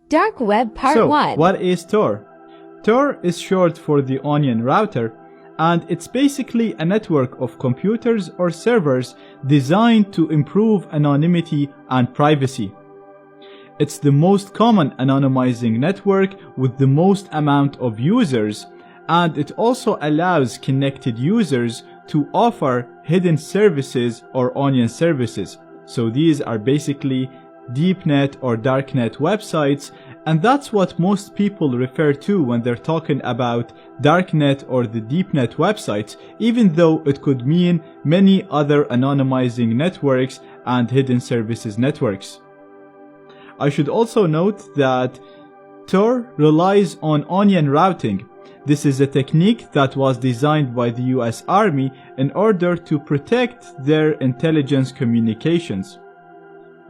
Dark Web Part So, 1. what is Tor? Tor is short for the Onion router, and it's basically a network of computers or servers designed to improve anonymity and privacy. It's the most common anonymizing network with the most amount of users, and it also allows connected users to offer hidden services or onion services. So these are basically deepnet or darknet websites, and that's what most people refer to when they're talking about darknet or the deepnet websites, even though it could mean many other anonymizing networks and hidden services networks. I should also note that Tor relies on onion routing. This is a technique that was designed by the US Army in order to protect their intelligence communications.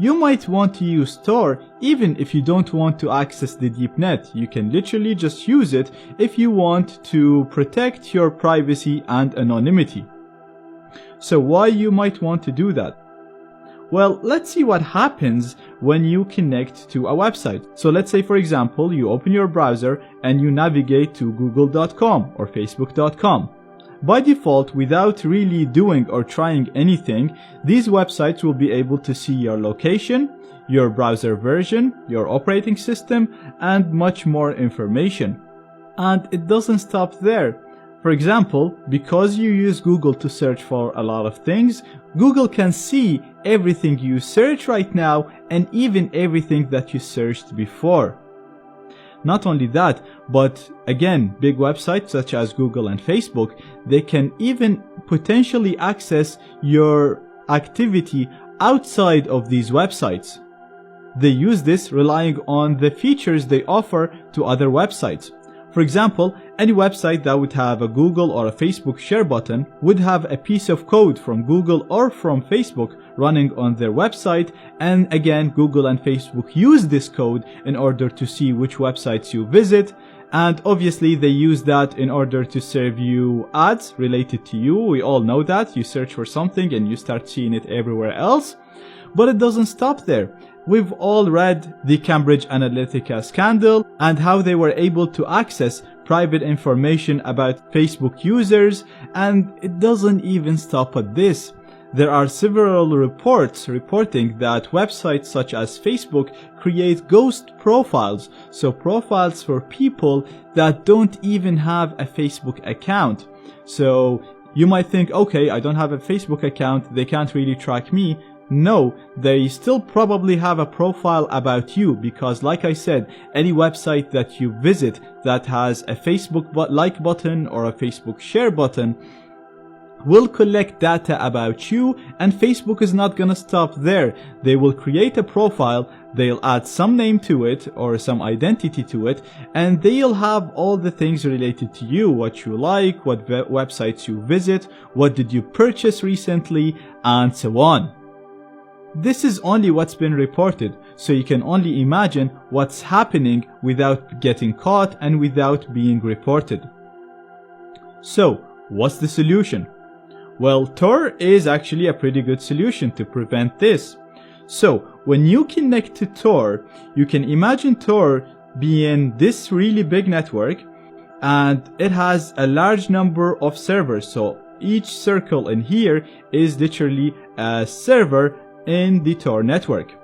You might want to use Tor even if you don't want to access the deepnet. You can literally just use it if you want to protect your privacy and anonymity. So why you might want to do that? Well, let's see what happens when you connect to a website. So let's say, for example, you open your browser and you navigate to google.com or facebook.com. By default, without really doing or trying anything, these websites will be able to see your location, your browser version, your operating system, and much more information. And it doesn't stop there. For example, because you use Google to search for a lot of things, Google can see everything you search right now and even everything that you searched before. Not only that, but again, big websites such as Google and Facebook, they can even potentially access your activity outside of these websites. They use this relying on the features they offer to other websites. For example, any website that would have a Google or a Facebook share button would have a piece of code from Google or from Facebook running on their website, and again, Google and Facebook use this code in order to see which websites you visit, and obviously they use that in order to serve you ads related to you. We all know that. You search for something and you start seeing it everywhere else. But it doesn't stop there. We've all read the Cambridge Analytica scandal and how they were able to access private information about Facebook users, and it doesn't even stop at this. There are several reports reporting that websites such as Facebook create ghost profiles, so profiles for people that don't even have a Facebook account. So you might think, okay, I don't have a Facebook account, they can't really track me. No, they still probably have a profile about you, because like I said, any website that you visit that has a Facebook like button or a Facebook share button will collect data about you, and Facebook is not gonna stop there. They will create a profile, they'll add some name to it or some identity to it, and they'll have all the things related to you, what you like, what websites you visit, what did you purchase recently, and so on. This is only what's been reported, so you can only imagine what's happening without getting caught and without being reported. So, what's the solution? Well, Tor is actually a pretty good solution to prevent this. So, when you connect to Tor, you can imagine Tor being this really big network, and it has a large number of servers. So, each circle in here is literally a server in the Tor network.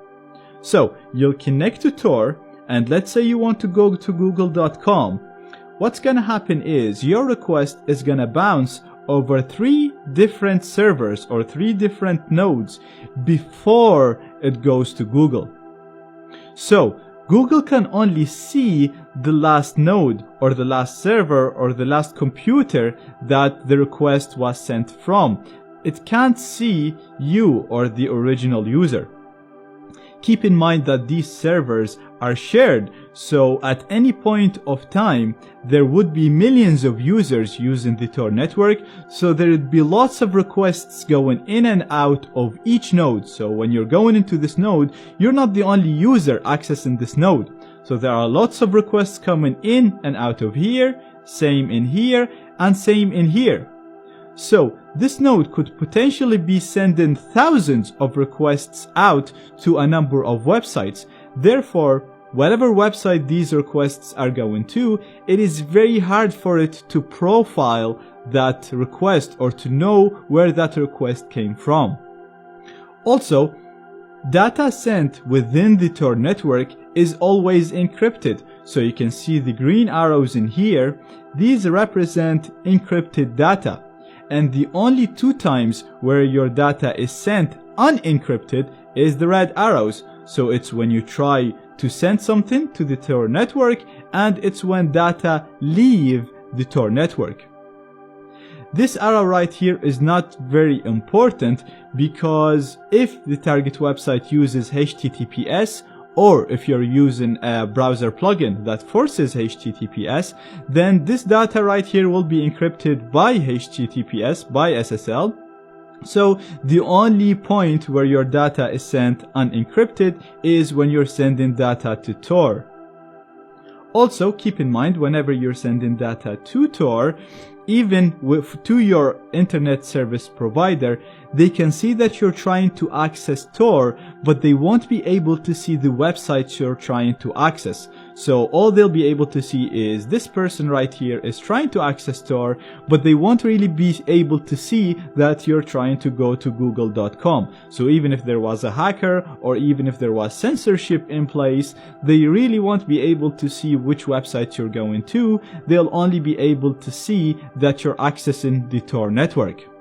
So you'll connect to Tor, and let's say you want to go to google.com. What's gonna happen is your request is gonna bounce over 3 different servers or 3 different nodes before it goes to Google. So Google can only see the last node or the last server or the last computer that the request was sent from. It can't see you or the original user. Keep in mind that these servers are shared, so at any point of time, there would be millions of users using the Tor network, so there would be lots of requests going in and out of each node. So when you're going into this node, you're not the only user accessing this node. So there are lots of requests coming in and out of here, same in here, and same in here. So this node could potentially be sending thousands of requests out to a number of websites. Therefore, whatever website these requests are going to, it is very hard for it to profile that request or to know where that request came from. Also, data sent within the Tor network is always encrypted. So you can see the green arrows in here. These represent encrypted data. And the only 2 times where your data is sent unencrypted is the red arrows. So it's when you try to send something to the Tor network, and it's when data leave the Tor network. This arrow right here is not very important because if the target website uses HTTPS, or if you're using a browser plugin that forces HTTPS, then this data right here will be encrypted by HTTPS, by SSL. So the only point where your data is sent unencrypted is when you're sending data to Tor. Also, keep in mind, whenever you're sending data to Tor, even to your internet service provider, they can see that you're trying to access Tor, but they won't be able to see the websites you're trying to access. So all they'll be able to see is this person right here is trying to access Tor, but they won't really be able to see that you're trying to go to google.com. So even if there was a hacker, or even if there was censorship in place, they really won't be able to see which website you're going to. They'll only be able to see that you're accessing the Tor network.